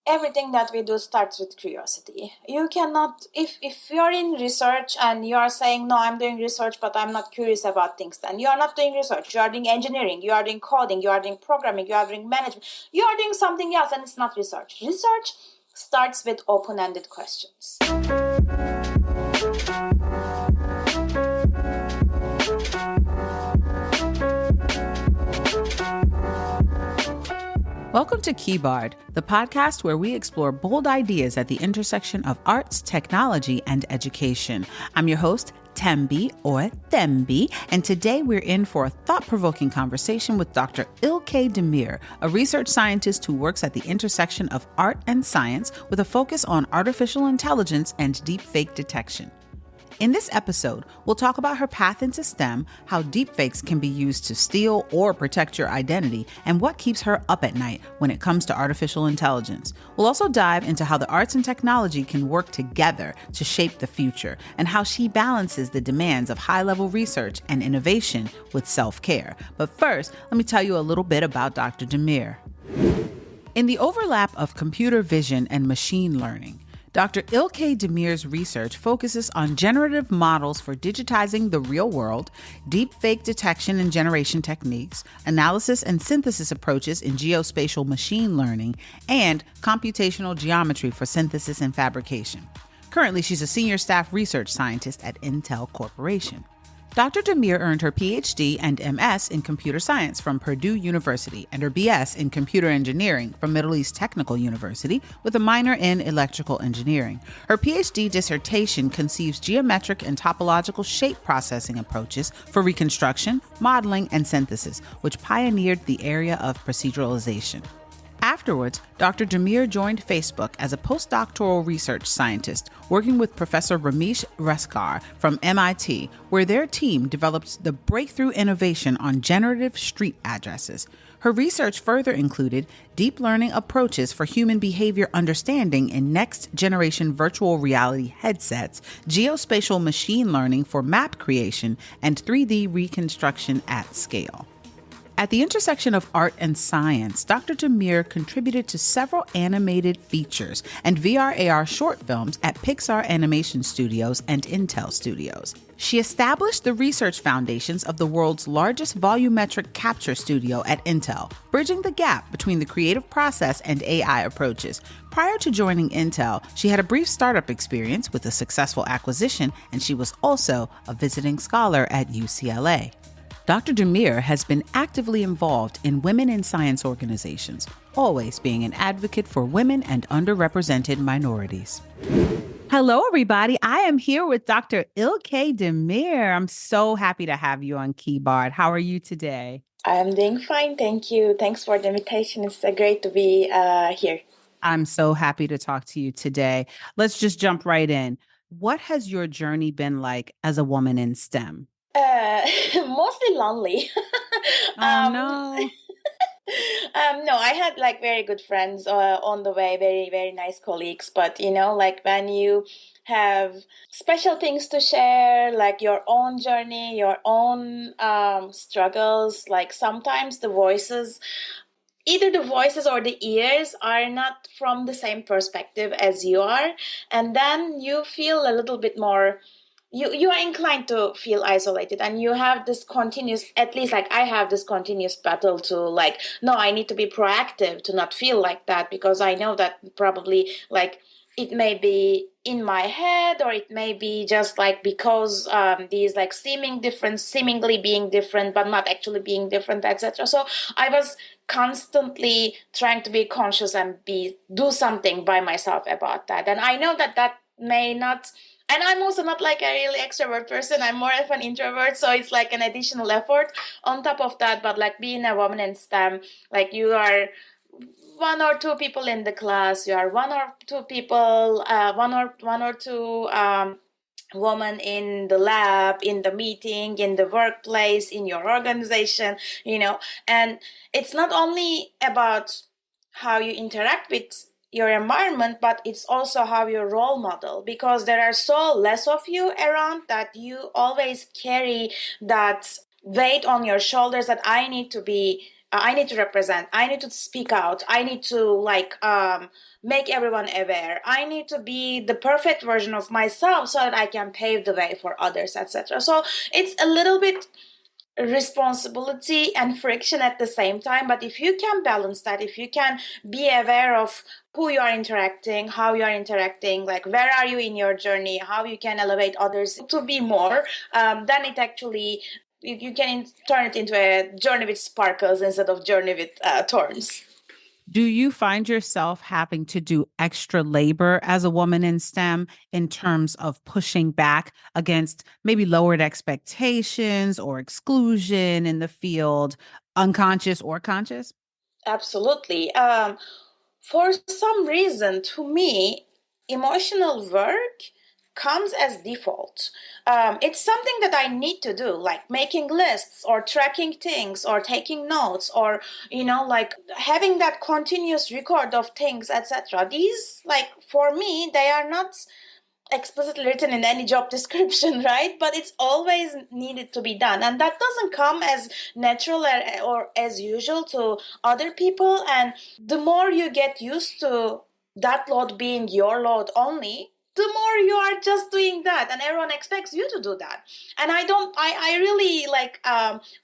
everything that we do starts with curiosity. You cannot, if you're in research and you are saying, no, I'm doing research, but I'm not curious about things, then you are not doing research. You are doing engineering, you are doing coding, you are doing programming, you are doing management, you are doing something else, and it's not research. Research starts with open-ended questions. Welcome to KeyBARD, the podcast where we explore bold ideas at the intersection of arts, technology, and education. I'm your host, Thembi, or Thembi, and today we're in for a thought-provoking conversation with Dr. Ilke Demir, a research scientist who works at the intersection of art and science with a focus on artificial intelligence and deepfake detection. In this episode, we'll talk about her path into STEM, how deepfakes can be used to steal or protect your identity, and what keeps her up at night when it comes to artificial intelligence. We'll also dive into how the arts and technology can work together to shape the future, and how she balances the demands of high-level research and innovation with self-care. But first, let me tell you a little bit about Dr. Demir. In the overlap of computer vision and machine learning, Dr. Ilke Demir's research focuses on generative models for digitizing the real world, deepfake detection and generation techniques, analysis and synthesis approaches in geospatial machine learning, and computational geometry for synthesis and fabrication. Currently, she's a senior staff research scientist at Intel Corporation. Dr. Demir earned her PhD and MS in computer science from Purdue University and her BS in computer engineering from Middle East Technical University with a minor in electrical engineering. Her PhD dissertation conceives geometric and topological shape processing approaches for reconstruction, modeling, and synthesis, which pioneered the area of proceduralization. Afterwards, Dr. Demir joined Facebook as a postdoctoral research scientist, working with Professor Ramesh Reskar from MIT, where their team developed the breakthrough innovation on generative street addresses. Her research further included deep learning approaches for human behavior understanding in next-generation virtual reality headsets, geospatial machine learning for map creation, and 3D reconstruction at scale. At the intersection of art and science, Dr. Demir contributed to several animated features and VR/AR short films at Pixar Animation Studios and Intel Studios. She established the research foundations of the world's largest volumetric capture studio at Intel, bridging the gap between the creative process and AI approaches. Prior to joining Intel, she had a brief startup experience with a successful acquisition, and she was also a visiting scholar at UCLA. Dr. Demir has been actively involved in women in science organizations, always being an advocate for women and underrepresented minorities. Hello, everybody. I am here with Dr. Ilke Demir. I'm so happy to have you on KeyBARD. How are you today? I'm doing fine, thank you. Thanks for the invitation. It's great to be here. I'm so happy to talk to you today. Let's just jump right in. What has your journey been like as a woman in STEM? Mostly lonely. No. No, I had like very good friends on the way, very, very nice colleagues. But like when you have special things to share, like your own journey, your own struggles, like sometimes either the voices or the ears are not from the same perspective as you are. And then you feel a little bit more, you are inclined to feel isolated, and you have this continuous, at least like I have this continuous battle to like, no, I need to be proactive to not feel like that, because I know that probably like it may be in my head, or it may be just like because these like seemingly being different but not actually being different, etc. So I was constantly trying to be conscious and do something by myself about that. And I know that may not, and I'm also not like a really extrovert person. I'm more of an introvert. So it's like an additional effort on top of that. But like being a woman in STEM, like you are one or two people in the class, you are one or two people, one or two woman in the lab, in the meeting, in the workplace, in your organization, and it's not only about how you interact with your environment, but it's also how you role model, because there are so less of you around that you always carry that weight on your shoulders that I need to be I need to represent, I need to speak out, I need to make everyone aware, I need to be the perfect version of myself so that I can pave the way for others, etc. So it's a little bit responsibility and friction at the same time, but if you can balance that, if you can be aware of who you are interacting, how you are interacting, like where are you in your journey, how you can elevate others to be more, then it actually, you can turn it into a journey with sparkles instead of journey with thorns. Do you find yourself having to do extra labor as a woman in STEM in terms of pushing back against maybe lowered expectations or exclusion in the field, unconscious or conscious? Absolutely. For some reason, to me, emotional work comes as default. It's something that I need to do, like making lists or tracking things or taking notes or, like having that continuous record of things, etc. These, like, for me, they are not explicitly written in any job description, right? But it's always needed to be done, and that doesn't come as natural or as usual to other people. And the more you get used to that load being your load only, the more you are just doing that, and everyone expects you to do that. And I really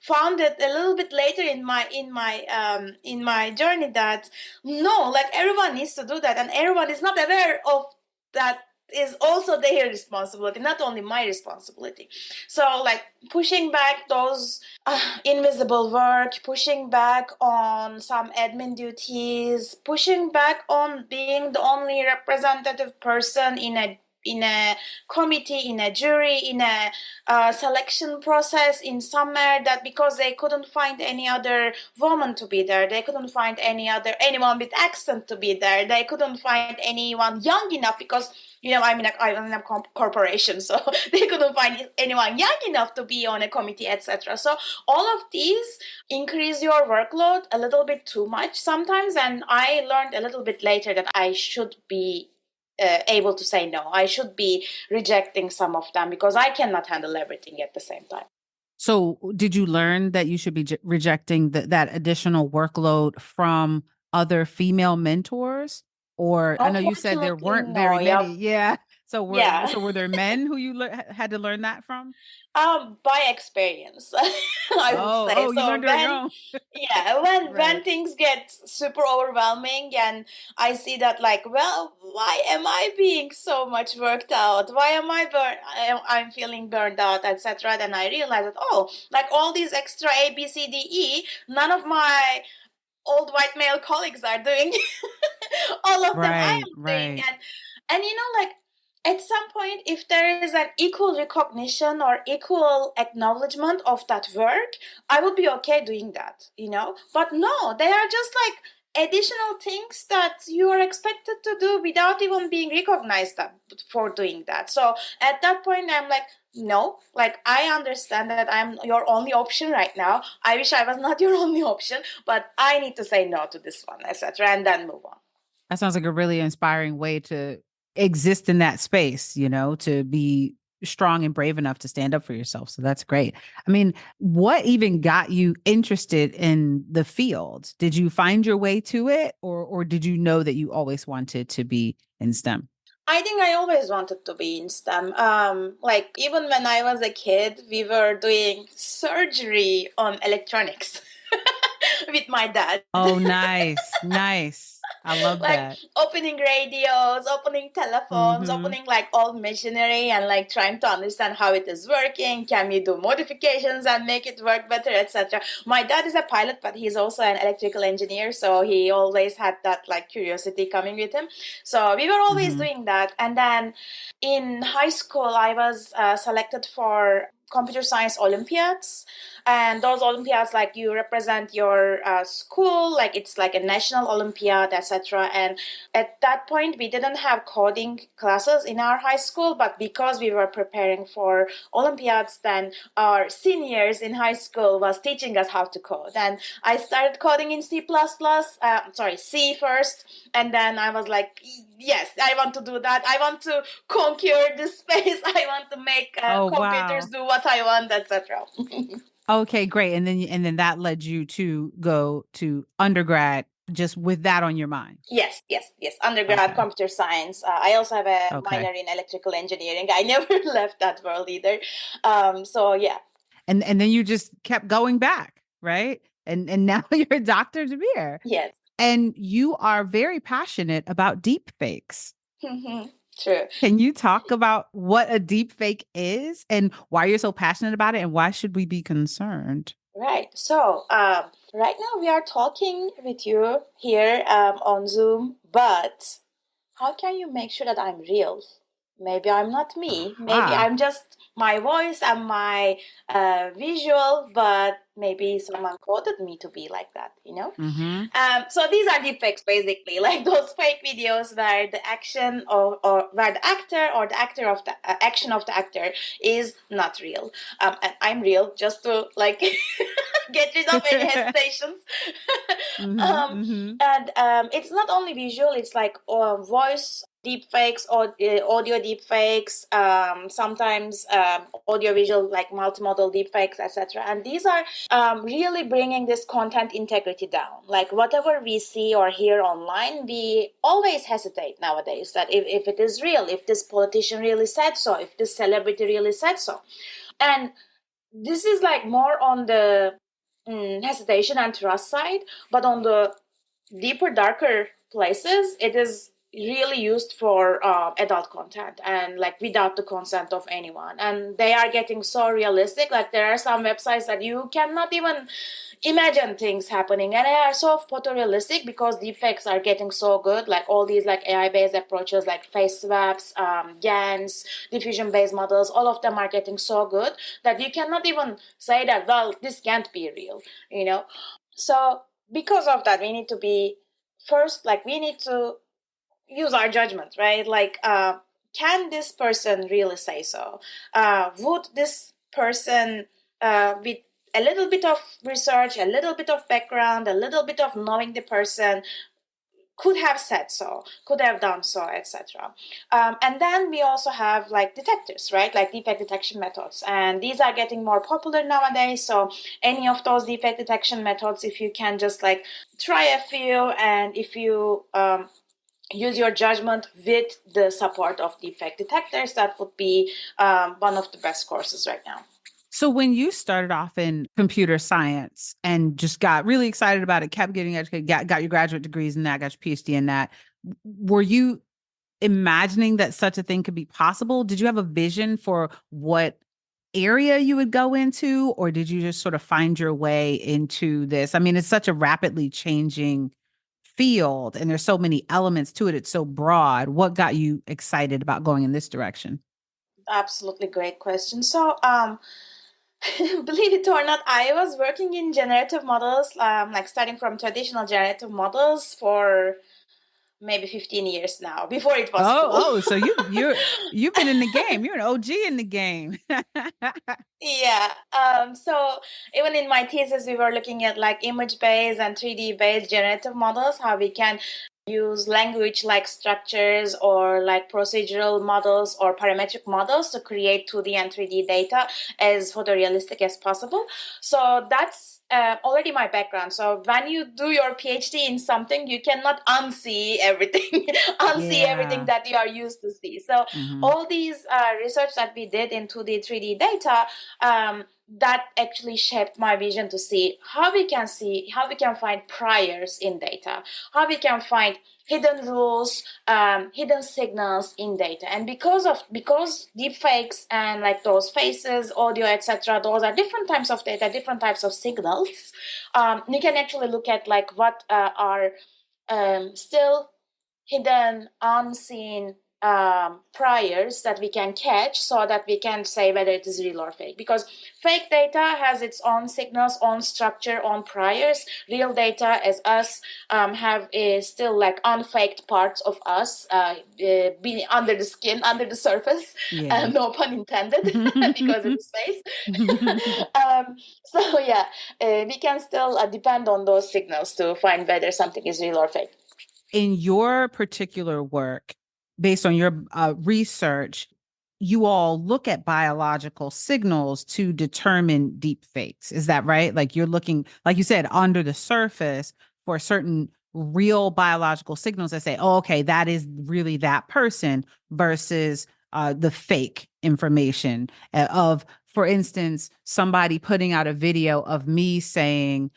found it a little bit later in my journey that no, like everyone needs to do that, and everyone is not aware of that is also their responsibility, not only my responsibility. So, like, pushing back those invisible work, pushing back on some admin duties, pushing back on being the only representative person in a committee, in a jury, in a selection process in somewhere, that because they couldn't find any other woman to be there, they couldn't find anyone with accent to be there, they couldn't find anyone young enough because I'm in a corporation, so they couldn't find anyone young enough to be on a committee, etc. So all of these increase your workload a little bit too much sometimes, and I learned a little bit later that I should be able to say no. I should be rejecting some of them because I cannot handle everything at the same time. So, did you learn that you should be rejecting that additional workload from other female mentors? Or I know you said there Unfortunately, weren't no. very Yeah, many. Yeah. yeah. So were there men who you had to learn that from? By experience, I would say. You So learned on your own. when Right. things get super overwhelming and I see that, like, well, why am I being so much worked out? Why am I'm feeling burned out, etc. Then I realize that, oh, like all these extra A, B, C, D, E, none of my old white male colleagues are doing. All of them I Right, am doing. right. And like, at some point, if there is an equal recognition or equal acknowledgement of that work, I would be okay doing that. But no, they are just like additional things that you are expected to do without even being recognized for doing that. So at that point, I'm like, no, like, I understand that I'm your only option right now. I wish I was not your only option, but I need to say no to this one, etc., and then move on. That sounds like a really inspiring way to exist in that space, to be strong and brave enough to stand up for yourself. So that's great. I mean, what even got you interested in the field? Did you find your way to it, or did you know that you always wanted to be in STEM? I think I always wanted to be in STEM. Like, even when I was a kid, we were doing surgery on electronics with my dad. Oh, nice. Nice. I love Like, that. opening radios, opening telephones, Mhm. opening like old machinery, and like trying to understand how it is working. Can we do modifications and make it work better, etc. My dad is a pilot, but he's also an electrical engineer, so he always had that like curiosity coming with him. So we were always Mhm. doing that. And then in high school, I was selected for computer science olympiads, and those olympiads, like, you represent your school, like it's like a national olympiad, etc. And at that point, we didn't have coding classes in our high school, but because we were preparing for olympiads, then our seniors in high school was teaching us how to code. And I started coding in C first, and then I was like, yes, I want to do that. I want to conquer this space. I want to make Oh, computers wow. do what I want, etc. Okay, great. And then that led you to go to undergrad just with that on your mind. Yes, yes, yes. Undergrad Okay. computer science. I also have a Okay. minor in electrical engineering. I never left that world either. So yeah. And then you just kept going back, right? And now you're Dr. Demir. Yes. And you are very passionate about deep fakes. True. Can you talk about what a deep fake is and why you're so passionate about it and why should we be concerned? Right. So, right now we are talking with you here on Zoom, but how can you make sure that I'm real? Maybe I'm not me. Maybe Ah. I'm just my voice and my visual, but maybe someone coded me to be like that, you know? Mm-hmm. So these are deepfakes basically, like those fake videos where the action or where the actor or the actor of the action of the actor is not real. And I'm real, just to like get rid of any hesitations. Mm-hmm. um, Mm-hmm. and it's not only visual; it's like voice deepfakes or audio deepfakes. Sometimes audio-visual, like multimodal deepfakes, etc. And these are really bringing this content integrity down. Like whatever we see or hear online, we always hesitate nowadays that if it is real, if this politician really said so, if this celebrity really said so. And this is like more on the hesitation and trust side, but on the deeper, darker places, it is really used for adult content and like without the consent of anyone. And they are getting so realistic. Like there are some websites that you cannot even imagine things happening, and they are so photorealistic because deepfakes are getting so good. Like all these like AI-based approaches, like face swaps, GANs, diffusion-based models, all of them are getting so good that you cannot even say that, well, this can't be real, you know. So because of that, we need to be first, like we need to use our judgment, right? Like can this person really say so? Would this person with a little bit of research, a little bit of background, a little bit of knowing the person, could have said so, could have done so, etc. And then we also have like detectors, right? Like defect detection methods. And these are getting more popular nowadays. So any of those defect detection methods, if you can just like try a few, and if you use your judgment with the support of defect detectors, that would be one of the best courses right now. So when you started off in computer science and just got really excited about it, kept getting educated, got your graduate degrees in that, got your PhD in that, were you imagining that such a thing could be possible? Did you have a vision for what area you would go into, or did you just sort of find your way into this? I mean, it's such a rapidly changing field and there's so many elements to it. It's so broad. What got you excited about going in this direction? Absolutely great question. So, believe it or not, I was working in generative models, like starting from traditional generative models for maybe 15 years now, before it was cool. So you've been in the game. You're an OG in the game. Yeah. So even in my thesis, we were looking at like image-based and 3D-based generative models, how we can use language-like structures or like procedural models or parametric models to create 2D and 3D data as photorealistic as possible. So that's already my background. So when you do your PhD in something, you cannot unsee everything, unsee everything Yeah. that you are used to see. So Hmm. all these research that we did in 2D, 3D data, that actually shaped my vision to see, how we can find priors in data, how we can find hidden rules, hidden signals in data. And because deepfakes and like those faces, audio, etc., those are different types of data, different types of signals. You can actually look at like what are still hidden, unseen priors that we can catch, so that we can say whether it is real or fake. Because fake data has its own signals, own structure, own priors. Real data, as us, have still like unfaked parts of us being under the skin, under the surface. Yeah. No pun intended, because it is space. So yeah, we can still depend on those signals to find whether something is real or fake. In your particular work, based on your research, you all look at biological signals to determine deep fakes. Is that right? Like you're looking, like you said, under the surface for certain real biological signals that say, oh, okay, that is really that person versus the fake information of, for instance, somebody putting out a video of me saying,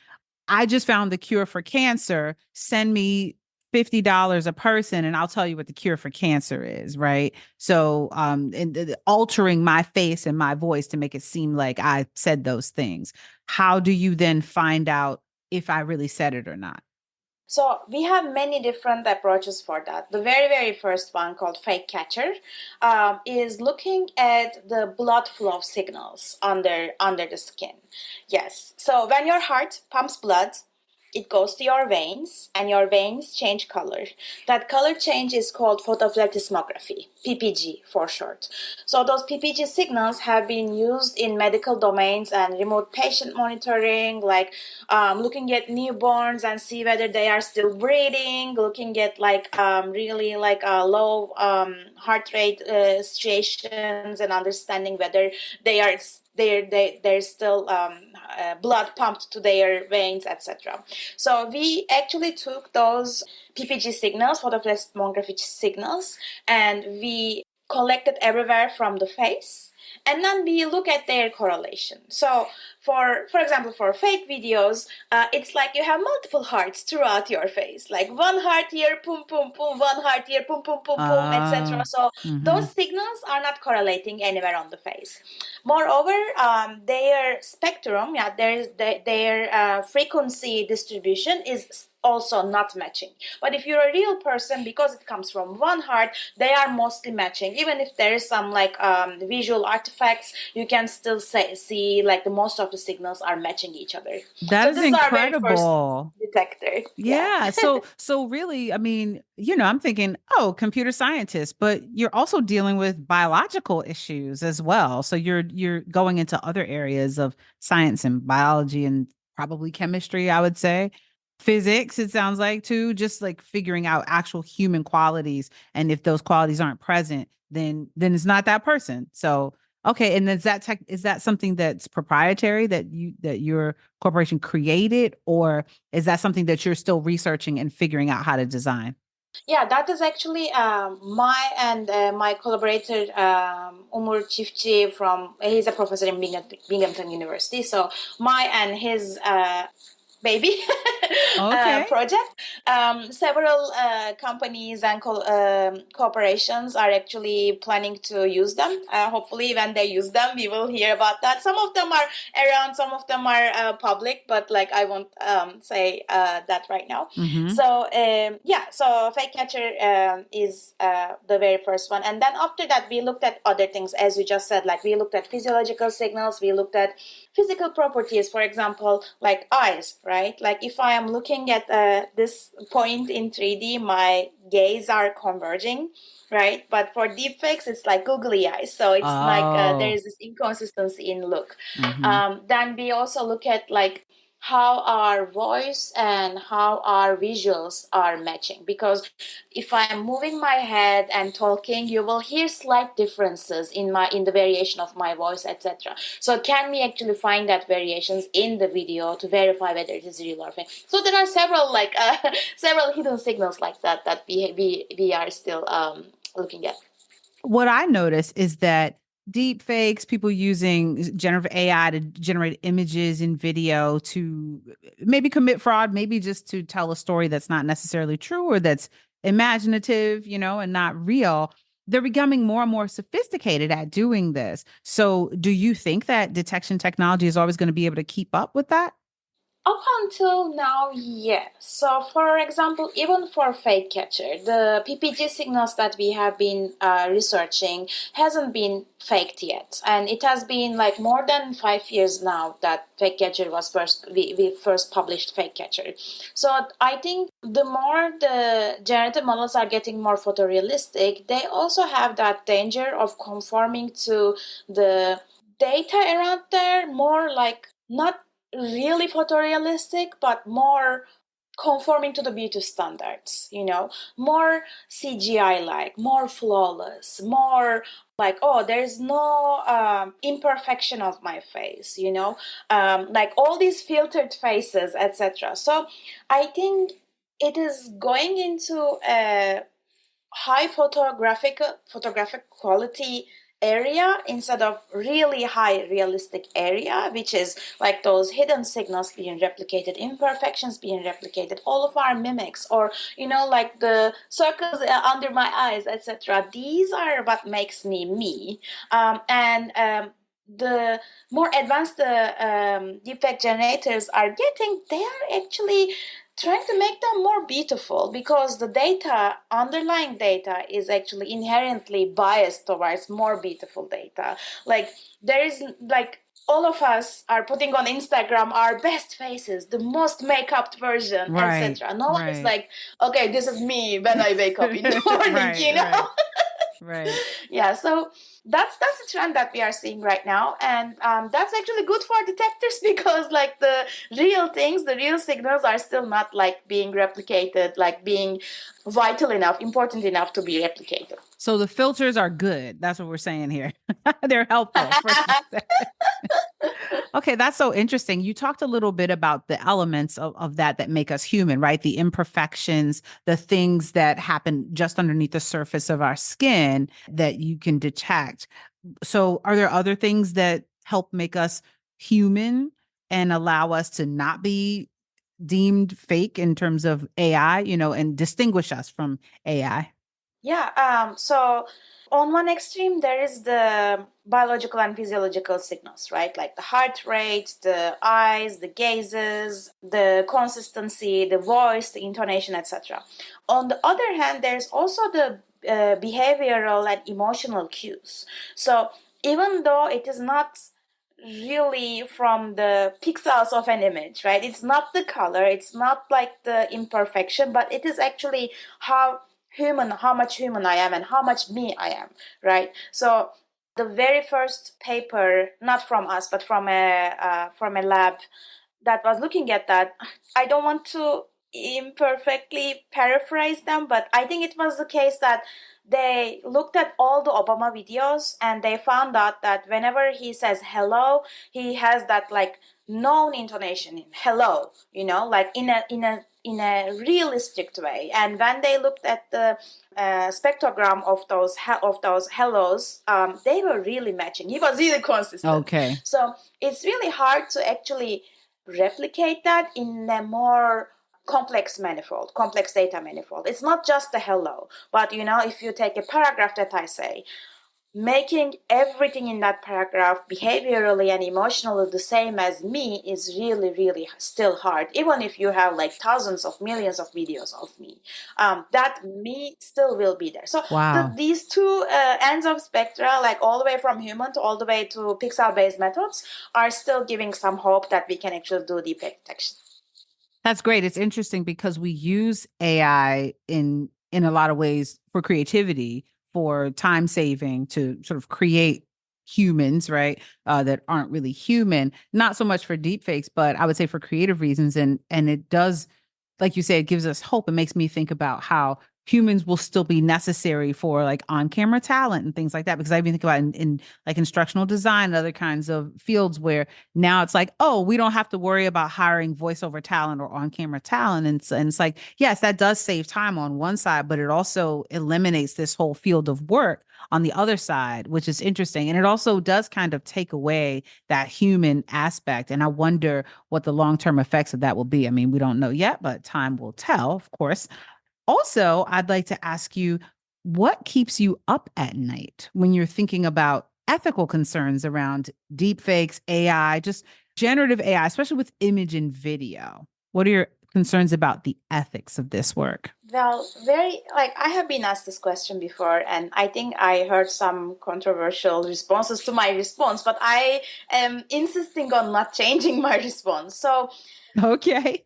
I just found the cure for cancer. Send me $50 a person and I'll tell you what the cure for cancer is, right? So and altering my face and my voice to make it seem like I said those things. How do you then find out if I really said it or not? So we have many different approaches for that. The very, very first one, called fake catcher, is looking at the blood flow signals under the skin. Yes. So when your heart pumps blood, it goes to your veins, and your veins change color. That color change is called photoplethysmography, PPG for short. So those PPG signals have been used in medical domains and remote patient monitoring, like looking at newborns and see whether they are still breathing, looking at like really like low heart rate situations, and understanding whether they are there's still blood pumped to their veins, etc. So we actually took those PPG signals, photoplethysmography signals, and we collected everywhere from the face, and then we look at their correlation. So for example, for fake videos, it's like you have multiple hearts throughout your face, like one heart here, boom boom boom, one heart here, boom boom boom boom, etc. Oh, So mm-hmm. those signals are not correlating anywhere on the face. Moreover, their spectrum, yeah, their frequency distribution is also not matching. But if you're a real person, because it comes from one heart, they are mostly matching. Even if there is some like visual artifacts, you can still see like the most of the signals are matching each other. That So is this is our very first incredible. detector. Yeah. Yeah. So really, I mean, I'm thinking, oh, computer scientist, but you're also dealing with biological issues as well. So you're going into other areas of science and biology and probably chemistry, I would say. Physics, it sounds like too, just like figuring out actual human qualities. And if those qualities aren't present, then it's not that person. So okay, and is that something that's proprietary that your corporation created, or is that something that you're still researching and figuring out how to design? Yeah, that is actually my collaborator Umur Çiftçi from, he's a professor in Binghamton University. So my and his baby Okay. project. Several companies and corporations are actually planning to use them. Hopefully, when they use them, we will hear about that. Some of them are around, some of them are public, but like I won't say that right now. Mm-hmm. So yeah, so fake catcher is the very first one, and then after that, we looked at other things, as you just said. Like we looked at physiological signals, we looked at physical properties, for example, like eyes, right? Like if I am looking at this point in 3D, my gaze are converging, right? But for deepfakes, it's like googly eyes. So it's like there Oh. is this inconsistency in look. Mm-hmm. Then we also look at like how our voice and how our visuals are matching, because if I am moving my head and talking, you will hear slight differences in the variation of my voice, etc. So can we actually find that variations in the video to verify whether it is real or fake? So there are several like several hidden signals like that that we are still looking at. What I notice is that deep fakes, people using generative AI to generate images and video to maybe commit fraud, maybe just to tell a story that's not necessarily true or that's imaginative, and not real. They're becoming more and more sophisticated at doing this. So, do you think that detection technology is always going to be able to keep up with that? Up until now, yes. So, for example, even for fake catcher, the PPG signals that we have been researching hasn't been faked yet, and it has been like more than 5 years now that fake catcher was we first published fake catcher. So, I think the more the generative models are getting more photorealistic, they also have that danger of conforming to the data around there, more like not really photorealistic, but more conforming to the beauty standards, more CGI like, more flawless, more like, oh, there's no imperfection of my face, like all these filtered faces, etc. So I think it is going into a high photographic quality area instead of really high realistic area, which is like those hidden signals being replicated, imperfections being replicated, all of our mimics, or like the circles under my eyes, etc. These are what makes me me. And the more advanced the deepfake generators are getting, they are actually trying to make them more beautiful, because the data, underlying data, is actually inherently biased towards more beautiful data. Like, there is like, all of us are putting on Instagram our best faces, the most make-up version, Right. etc. No one is Right. like, okay, this is me when I wake up in the morning, Right. Right. Right. Yeah, so that's the trend that we are seeing right now, and that's actually good for detectors because like the real things, the real signals are still not like being replicated, like being vital enough, important enough to be replicated. So the filters are good. That's what we're saying here. They're helpful. Okay, that's so interesting. You talked a little bit about the elements of that make us human, right? The imperfections, the things that happen just underneath the surface of our skin that you can detect. So, are there other things that help make us human and allow us to not be deemed fake in terms of AI, and distinguish us from AI? Yeah, so on one extreme, there is the biological and physiological signals, right? Like the heart rate, the eyes, the gazes, the consistency, the voice, the intonation, etc. On the other hand, there's also the behavioral and emotional cues. So even though it is not really from the pixels of an image, right? It's not the color, it's not like the imperfection, but it is actually how much human I am and how much me I am, right? So the very first paper, not from us, but from a lab that was looking at that, I don't want to imperfectly paraphrase them, but I think it was the case that they looked at all the Obama videos and they found out that whenever he says hello, he has that like known intonation in hello, like in a realistic way. And when they looked at the spectrogram of those hellos, they were really matching. He was really consistent. Okay. So it's really hard to actually replicate that in a more complex data manifold. It's not just the hello, but if you take a paragraph that I say, making everything in that paragraph behaviorally and emotionally the same as me is really, really still hard. Even if you have like thousands of millions of videos of me, that me still will be there. So Wow. these two ends of spectra, like all the way from human to all the way to pixel-based methods, are still giving some hope that we can actually do deepfake detection. That's great. It's interesting because we use AI in a lot of ways for creativity, for time saving, to sort of create humans, right? That aren't really human. Not so much for deepfakes, but I would say for creative reasons. And it does, like you say, it gives us hope. It makes me think about how humans will still be necessary for like on-camera talent and things like that. Because I even think about in like instructional design and other kinds of fields where now it's like, oh, we don't have to worry about hiring voiceover talent or on-camera talent. And it's like, yes, that does save time on one side, but it also eliminates this whole field of work on the other side, which is interesting. And it also does kind of take away that human aspect. And I wonder what the long-term effects of that will be. I mean, we don't know yet, but time will tell, of course. Also, I'd like to ask you, what keeps you up at night when you're thinking about ethical concerns around deepfakes, AI, just generative AI, especially with image and video? What are your concerns about the ethics of this work? Well, very, like, I have been asked this question before, and I think I heard some controversial responses to my response, but I am insisting on not changing my response. So, Okay.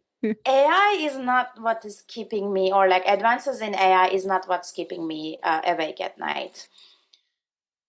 AI is not what is keeping me, or like advances in AI is not what's keeping me awake at night.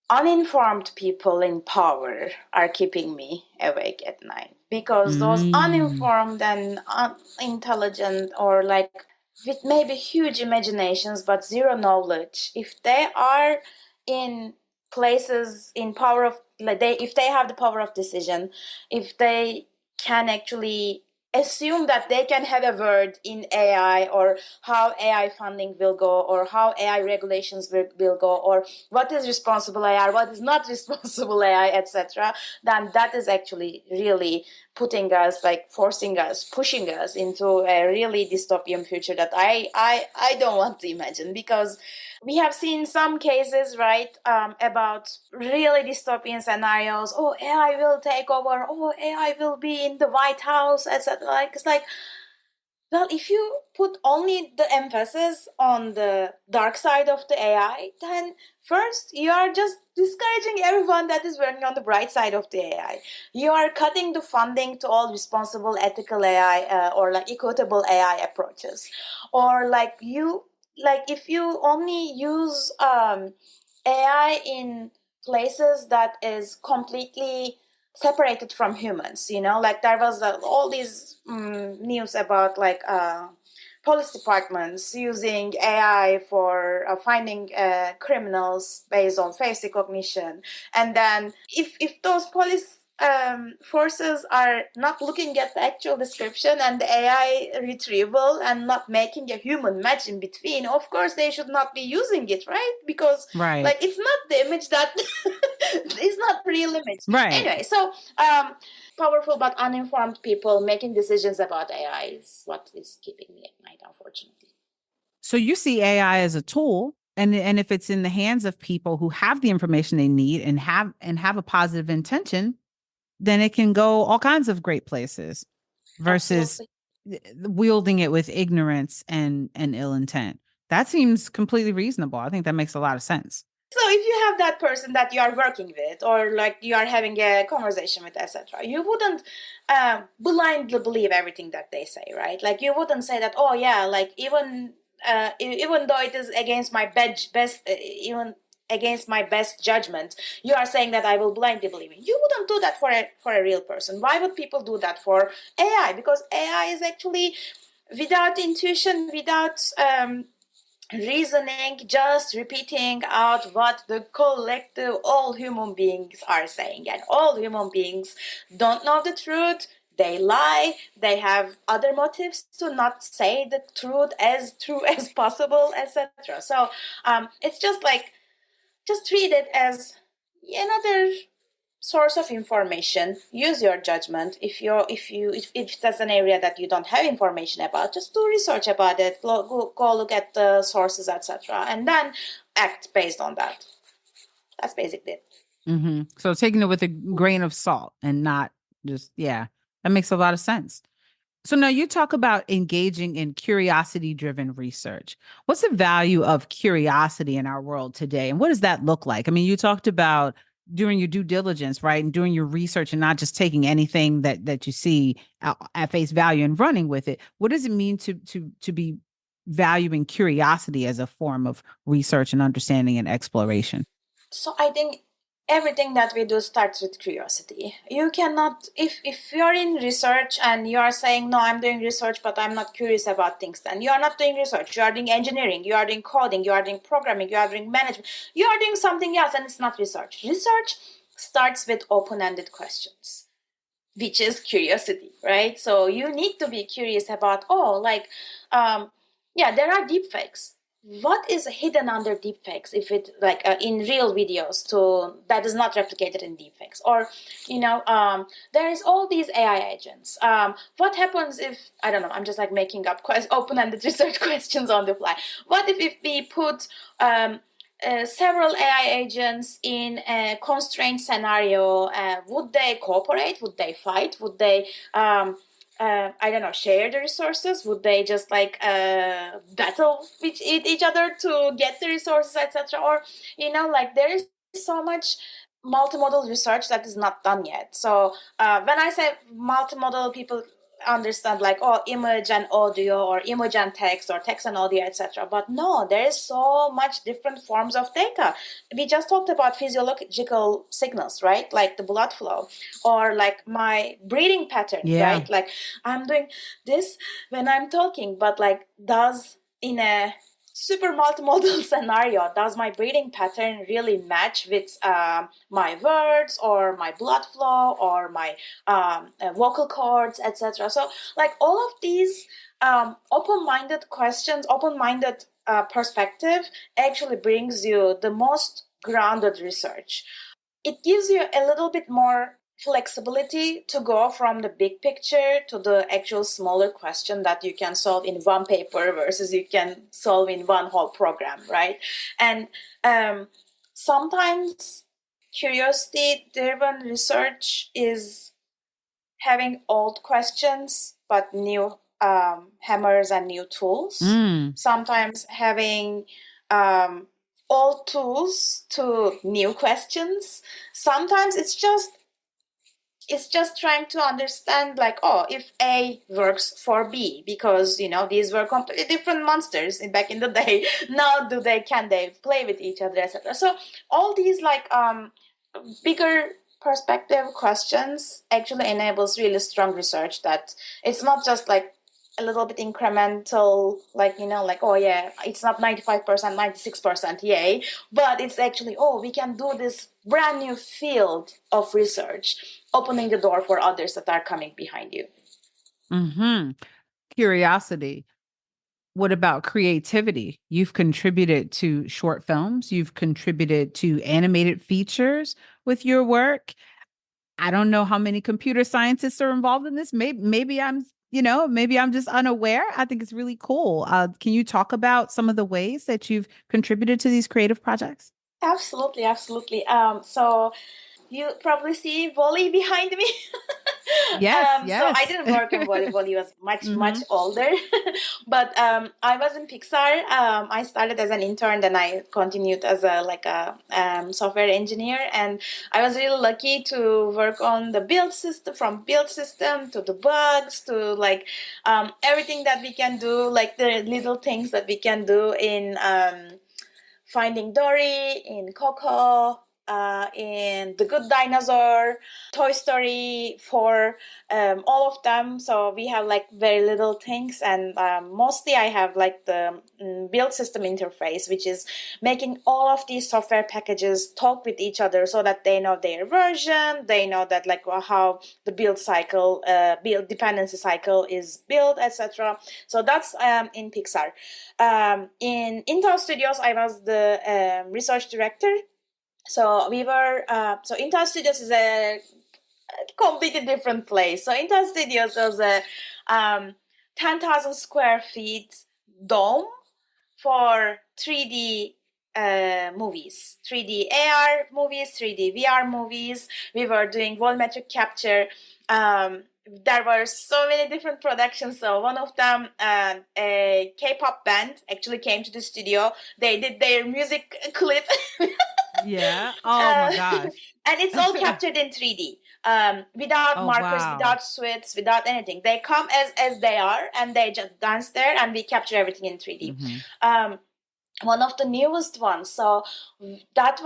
uninformed people in power are keeping me awake at night, because those Mm. uninformed and unintelligent, or like with maybe huge imaginations but zero knowledge, if they are in places in power of, like, if they have the power of decision, if they can actually assume that they can have a word in AI, or how AI funding will go, or how AI regulations will go, or what is responsible AI, what is not responsible AI, etc., then that is actually really putting us, like forcing us, pushing us into a really dystopian future that I don't want to imagine, because we have seen some cases, right, about really dystopian scenarios. Oh, AI will take over. Oh, AI will be in the White House, etc. Like, it's like, well, if you put only the emphasis on the dark side of the AI, then first you are just discouraging everyone that is working on the bright side of the AI. You are cutting the funding to all responsible, ethical AI, or like equitable AI approaches, or like if you only use AI in places that is completely separated from humans, like there was all these news about like police departments using AI for finding criminals based on face recognition. And then if those police forces are not looking at the actual description and the AI retrieval and not making a human match in between, of course they should not be using it, right? Because Right. like it's not the image that it's not real image. Right. Anyway, so powerful but uninformed people making decisions about AI is what is keeping me at night, unfortunately. So you see AI as a tool, and if it's in the hands of people who have the information they need and have a positive intention, then it can go all kinds of great places versus Absolutely. wielding it with ignorance and ill intent. That seems completely reasonable. I think that makes a lot of sense. So if you have that person that you are working with, or like you are having a conversation with, etc., you wouldn't blindly believe everything that they say, right? Like you wouldn't say that, oh yeah, like even though it is against my best even against my best judgment, you are saying that I will blindly believe it. You wouldn't do that for a real person. Why would people do that for AI? Because AI is actually without intuition, without reasoning, just repeating out what the collective, all human beings are saying. And all human beings don't know the truth. They lie. They have other motives to not say the truth as true as possible, etc. So it's just like, just treat it as another source of information. Use your judgment. If that's an area that you don't have information about, just do research about it. Go look at the sources, etc., and then act based on that. That's basically it. So taking it with a grain of salt and not just, yeah, that makes a lot of sense. So now you talk about engaging in curiosity driven research. What's the value of curiosity in our world today? And what does that look like? I mean, you talked about doing your due diligence, right? And doing your research and not just taking anything that you see at face value and running with it. What does it mean to be valuing curiosity as a form of research and understanding and exploration? So I think everything that we do starts with curiosity. You cannot, if you're in research and you are saying, no, I'm doing research but I'm not curious about things, then you are not doing research. You are doing engineering, you are doing coding, you are doing programming, you are doing management, you are doing something else, and it's not research. Research starts with open-ended questions, which is curiosity, right? So you need to be curious about, um, yeah, there are deepfakes. What is hidden under deepfakes? If it like in real videos to that is not replicated in deepfakes, or there is all these AI agents. What happens if, I don't know? I'm just like making up open-ended research questions on the fly. What if we put several AI agents in a constrained scenario? Would they cooperate? Would they fight? Would they, I don't know, share the resources? Would they just like battle with each other to get the resources, etc.? Or, like there is so much multimodal research that is not done yet. So when I say multimodal, people understand like, oh, image and audio, or image and text, or text and audio, etc. But no, there is so much different forms of data. We just talked about physiological signals, right? Like the blood flow, or like my breathing pattern, Yeah. right? Like I'm doing this when I'm talking, but like does in a super multimodal scenario, does my breathing pattern really match with my words, or my blood flow, or my vocal cords, etc.? So like all of these open-minded questions, open-minded perspective actually brings you the most grounded research. It gives you a little bit more flexibility to go from the big picture to the actual smaller question that you can solve in one paper versus you can solve in one whole program, right? And sometimes curiosity driven research is having old questions but new hammers and new tools. Sometimes having old tools to new questions. Sometimes it's just trying to understand like, oh, if A works for B, because these were completely different monsters back in the day. Now can they play with each other, etc. So all these like bigger perspective questions actually enables really strong research, that it's not just like a little bit incremental, like like, oh yeah, it's not 95%, 96%, yay, but it's actually, oh, we can do this brand new field of research, opening the door for others that are coming behind you. Curiosity. What about creativity? You've contributed to short films, you've contributed to animated features with your work. I don't know how many computer scientists are involved in this. Maybe maybe I'm just unaware. I think it's really cool. Can you talk about some of the ways that you've contributed to these creative projects? Absolutely, absolutely. So you probably see volley behind me. Yes, So I yes. didn't work in volleyball. He was much, much Hmm. older. But I was in Pixar. I started as an intern, then I continued as a software engineer. And I was really lucky to work on the build system, from build system to the bugs to like everything that we can do, like the little things that we can do in Finding Dory, in Coco, in The Good Dinosaur, Toy Story 4, all of them. So we have like very little things, and mostly I have like the build system interface, which is making all of these software packages talk with each other so that they know their version, they know that like how the build cycle, build dependency cycle is built, etc. So that's in Pixar. In Intel Studios, I was the research director. So we were, so Intel Studios is a completely different place. So Intel Studios was a 10,000 square feet dome for 3D movies, 3D AR movies, 3D VR movies. We were doing volumetric capture. There were so many different productions. So one of them, a K-pop band actually came to the studio. They did their music clip. Yeah. Oh my uh, gosh. and it's all captured in 3D, without Oh markers, wow. without sweats, without anything. They come as they are, and they just dance there, and we capture everything in 3D. Hmm. One of the newest ones. So that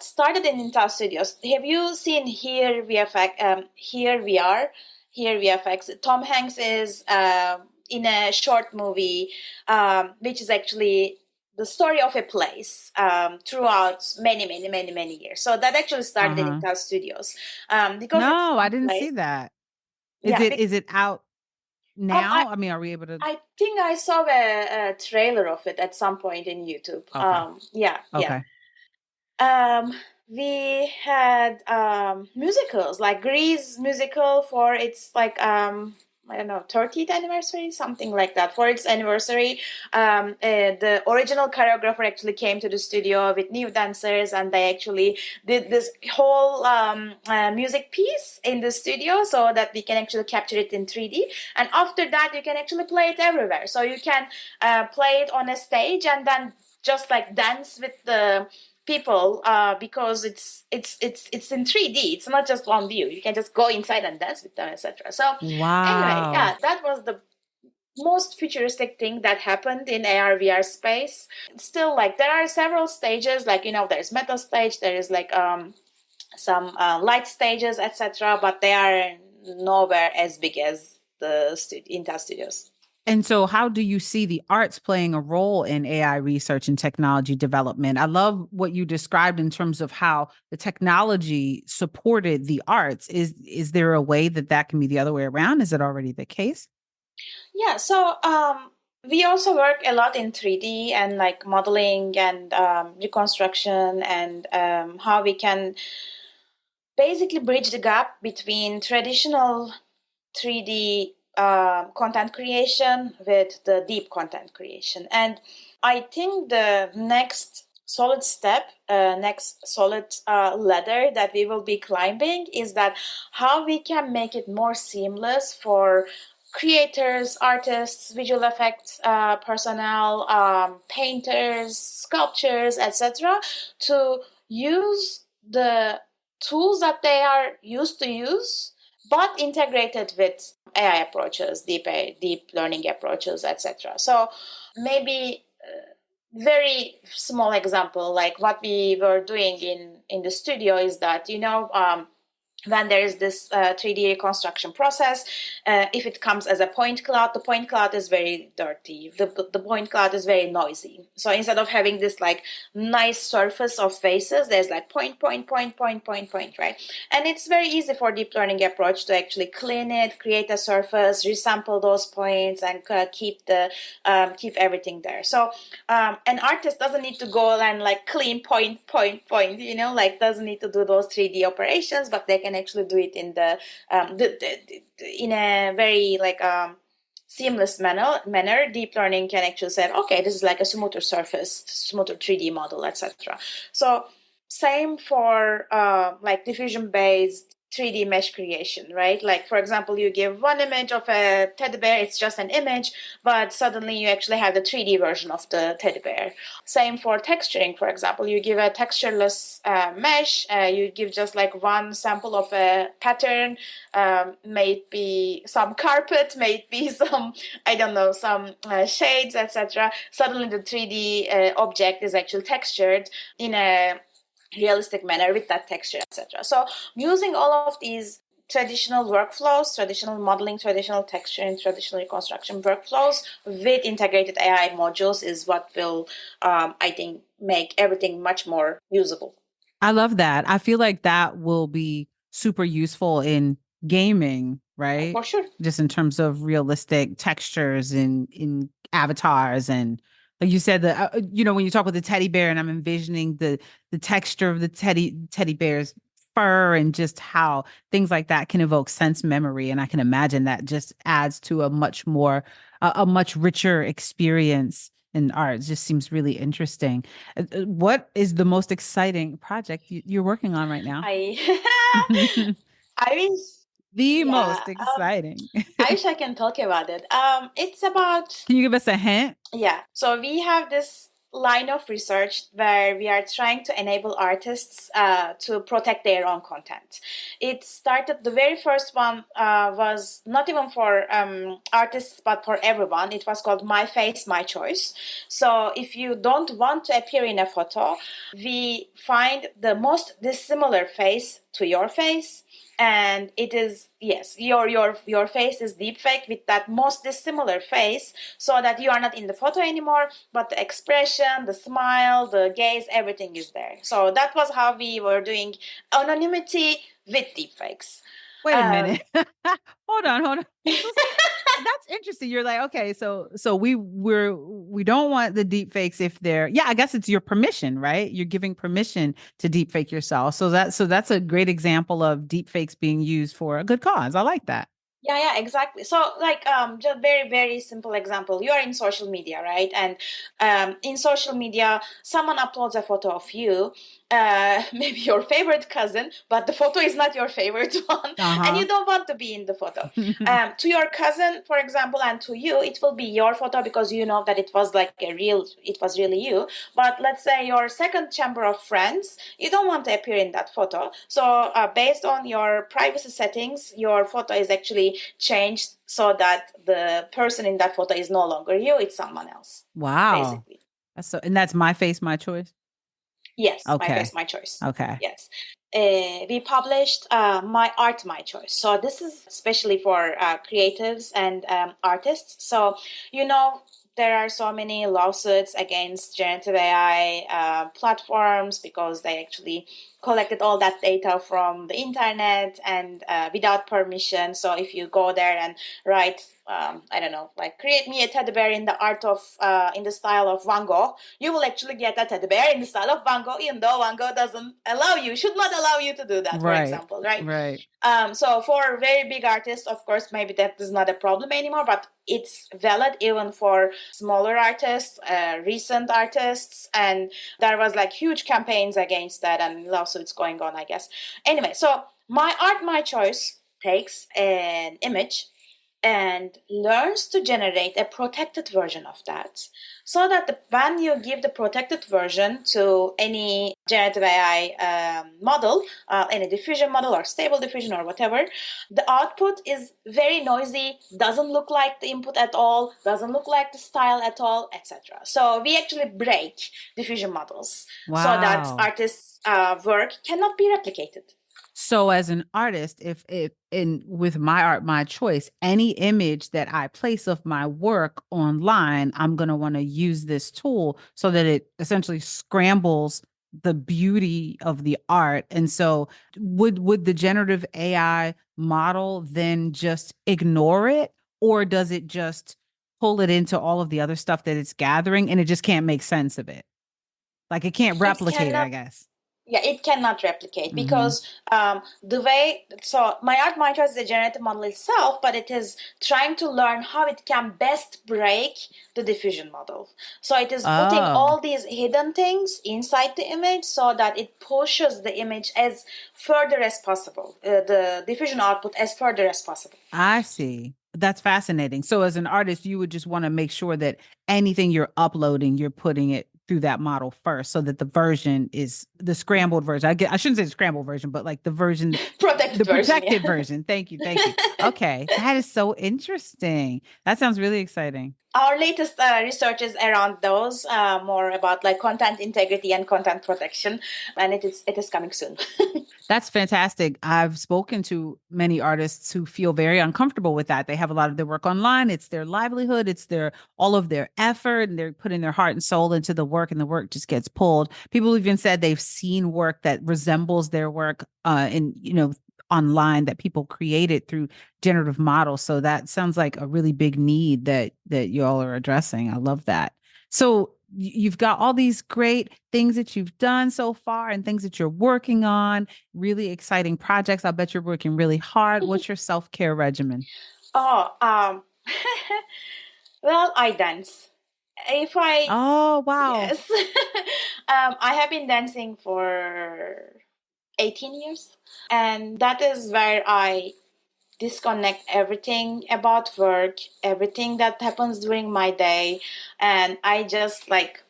started in Intel Studios. Have you seen Here VFX? Here we are. Here VFX. Tom Hanks is in a short movie, which is actually the story of a place throughout many, many, many, many years. So that actually started in Uh-huh. Intel Studios, because it's No, I one didn't see place. that. Is Yeah. it is it out Um, I now? I mean, are we able to? I think I saw a trailer of it at some point in YouTube. Okay. Yeah, yeah. Okay. Um, we had musicals, like Grease musical for its like I don't know, 30th anniversary, something like that. For its anniversary, the original choreographer actually came to the studio with new dancers, and they actually did this whole music piece in the studio so that we can actually capture it in 3D. And after that, you can actually play it everywhere. So you can play it on a stage and then just like dance with the people, because it's in 3D. It's not just one view. You can just go inside and dance with them, etc. So anyway, Wow. yeah, that was the most futuristic thing that happened in AR VR space. Still, like, there are several stages, like, there's meta stage, there is like some light stages, etc., but they are nowhere as big as the Intel studios. And so, how do you see the arts playing a role in AI research and technology development? I love what you described in terms of how the technology supported the arts. Is there a way that that can be the other way around? Is it already the case? Yeah, so we also work a lot in 3D and like modeling and reconstruction, and how we can basically bridge the gap between traditional 3D content creation with the deep content creation. And I think the next solid step, next solid ladder that we will be climbing is that how we can make it more seamless for creators, artists, visual effects personnel, painters, sculptors, etc., to use the tools that they are used to use, but integrated with AI approaches, deep learning approaches, etc. So maybe very small example, like what we were doing in the studio is that when there is this 3D reconstruction process, if it comes as a point cloud, the point cloud is very dirty. The point cloud is very noisy. So instead of having this like nice surface of faces, there's like point, right? And it's very easy for deep learning approach to actually clean it, create a surface, resample those points, and keep everything there. So an artist doesn't need to go and like clean point, like doesn't need to do those 3D operations, but they can actually do it in in a very like seamless manner. Deep learning can actually say, okay, this is like a smoother surface, smoother 3D model, etc. So same for like diffusion based 3D mesh creation, right? Like, for example, you give one image of a teddy bear, it's just an image, but suddenly you actually have the 3D version of the teddy bear. Same for texturing, for example, you give a textureless mesh, you give just like one sample of a pattern, may it be some carpet, may it be some, I don't know, some shades, etc. Suddenly the 3D object is actually textured in a realistic manner with that texture, etc. So using all of these traditional workflows, traditional modeling, traditional texturing, traditional reconstruction workflows with integrated AI modules is what will, I think, make everything much more usable. I love that. I feel like that will be super useful in gaming, right? For sure. Just in terms of realistic textures in avatars, and like you said, the when you talk about the teddy bear, and I'm envisioning the texture of the teddy bear's fur, and just how things like that can evoke sense memory, and I can imagine that just adds to a much more a much richer experience in art. It just seems really interesting. What is the most exciting project you're working on right now? I I wish, The yeah, most exciting. I wish I can talk about it. It's about, Can you give us a hint? yeah. So we have this line of research where we are trying to enable artists to protect their own content. It started, the very first one was not even for artists, but for everyone. It was called My Face, My Choice. So if you don't want to appear in a photo, we find the most dissimilar face to your face, and it is, yes, your face is deepfake with that most dissimilar face, so that you are not in the photo anymore, but the expression, the smile, the gaze, everything is there. So that was how we were doing anonymity with deepfakes. Wait a minute. Hold on. So that's interesting. You're like, okay, so we don't want the deep fakes if they're, yeah, I guess it's your permission, right? You're giving permission to deep fake yourself. So that's a great example of deep fakes being used for a good cause. I like that. Yeah, exactly. So, like, just very, very simple example. You are in social media, right? And in social media, someone uploads a photo of you, maybe your favorite cousin, but the photo is not your favorite one, and Uh-huh. you don't want to be in the photo. To your cousin, for example, and to you, it will be your photo because you know that it was like it was really you. But let's say your second chamber of friends, you don't want to appear in that photo. So, based on your privacy settings, your photo is actually changed so that the person in that photo is no longer you, it's someone else, Wow. basically. And that's my face, my choice. Yes, my Okay. face, my choice. Okay. Yes. We published My Art, My Choice. So this is especially for creatives and artists. So, you know, there are so many lawsuits against generative AI platforms because they actually collected all that data from the internet and without permission. So if you go there and write, I don't know, like create me a teddy bear in the art of, in the style of Van Gogh, you will actually get a teddy bear in the style of Van Gogh, even though Van Gogh doesn't allow you, should not allow you to do that, for Right. example, right? Right. So for very big artists, of course, maybe that is not a problem anymore, but it's valid even for smaller artists, recent artists, and there was like huge campaigns against that and lawsuits going on, I guess. Anyway, so My Art, My Choice takes an image and learns to generate a protected version of that so that when you give the protected version to any generative AI model, any diffusion model or stable diffusion or whatever, the output is very noisy, doesn't look like the input at all, doesn't look like the style at all, etc. So we actually break diffusion models so that Wow. artists' work cannot be replicated. So as an artist, if in with my art, my choice, any image that I place of my work online, I'm going to want to use this tool so that it essentially scrambles the beauty of the art. And so would the generative AI model then just ignore it, or does it just pull it into all of the other stuff that it's gathering and it just can't make sense of it? Like it can't It replicate it, I cannot. guess. Yeah, it cannot replicate Hmm. because the way, so My Art My Choice is a generative model itself, but it is trying to learn how it can best break the diffusion model. So it is putting Oh. all these hidden things inside the image so that it pushes the image as further as possible, the diffusion output as further as possible. I see. That's fascinating. So as an artist, you would just want to make sure that anything you're uploading, you're putting it through that model first so that the version is the scrambled version. I shouldn't say the scrambled version, but like the version, Protected the version, yeah. protected version. Thank you. Thank you. Okay. That is so interesting. That sounds really exciting. Our latest research is around those, more about like content integrity and content protection, and it is coming soon. That's fantastic. I've spoken to many artists who feel very uncomfortable with that. They have a lot of their work online. It's their livelihood. It's their all of their effort, and they're putting their heart and soul into the work, and the work just gets pulled. People even said they've seen work that resembles their work, in online that people created through generative models. So that sounds like a really big need that y'all are addressing. I love that. So you've got all these great things that you've done so far and things that you're working on, really exciting projects. I bet you're working really hard. What's your self-care regimen? Oh, well, I dance. If I, Oh, wow. yes, I have been dancing for 18 years, and that is where I disconnect everything about work, everything that happens during my day, and I just like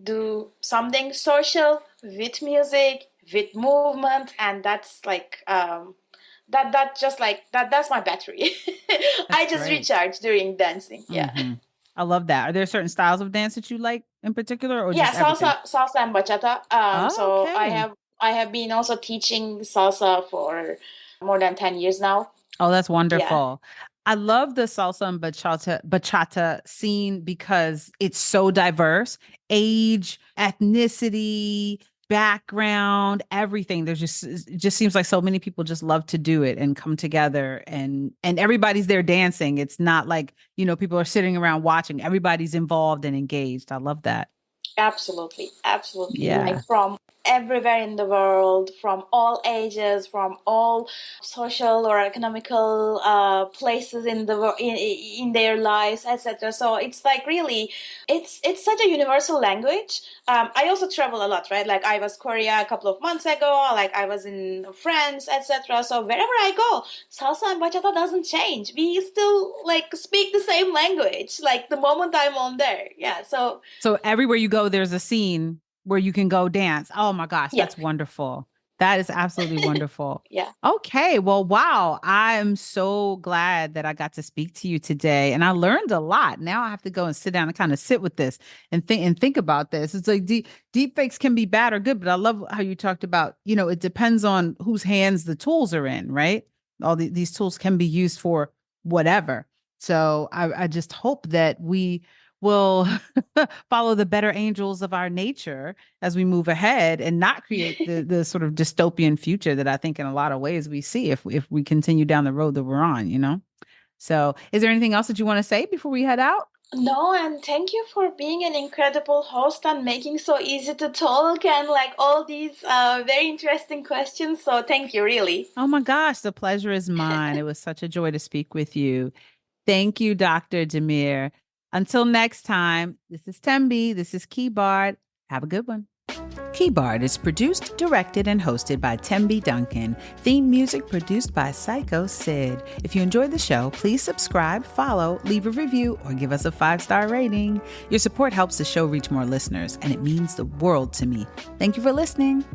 do something social with music, with movement, and that's like that just like that's my battery. That's I just great. recharge during dancing. Yeah. Hmm. I love that. Are there certain styles of dance that you like in particular or Yeah, just everything? salsa and bachata. Oh, So okay. I have been also teaching salsa for more than 10 years now. Oh, that's Yeah. wonderful. I love the salsa and bachata scene because it's so diverse. Age, ethnicity, background, everything. There's just it just seems like so many people just love to do it and come together and everybody's there dancing. It's not like, people are sitting around watching. Everybody's involved and engaged. I love that. Absolutely, absolutely. Like Yeah. from everywhere in the world, from all ages, from all social or economical places in their lives, etc. So it's like really, it's such a universal language. I also travel a lot, right? Like I was Korea a couple of months ago, like I was in France, etc. So wherever I go, salsa and bachata doesn't change. We still like speak the same language, like the moment I'm on there. Yeah. So everywhere you go, there's a scene where you can go dance. Oh my gosh, Yeah. that's wonderful. That is absolutely wonderful. Yeah. Okay, well, wow. I'm so glad that I got to speak to you today, and I learned a lot. Now I have to go and sit down and kind of sit with this and think about this. It's like deep fakes can be bad or good, but I love how you talked about, it depends on whose hands the tools are in, right? These tools can be used for whatever. So I just hope that we will follow the better angels of our nature as we move ahead and not create the sort of dystopian future that I think in a lot of ways we see if we continue down the road that we're on. So is there anything else that you want to say before we head out? No, and thank you for being an incredible host and making so easy to talk and like all these very interesting questions. So thank you, really. Oh my gosh, the pleasure is mine. It was such a joy to speak with you. Thank you, Dr. Demir. Until next time, this is Thembi. This is KeyBARD. Have a good one. KeyBARD is produced, directed, and hosted by Thembi Duncan. Theme music produced by Psycho Sid. If you enjoyed the show, please subscribe, follow, leave a review, or give us a 5-star rating. Your support helps the show reach more listeners, and it means the world to me. Thank you for listening.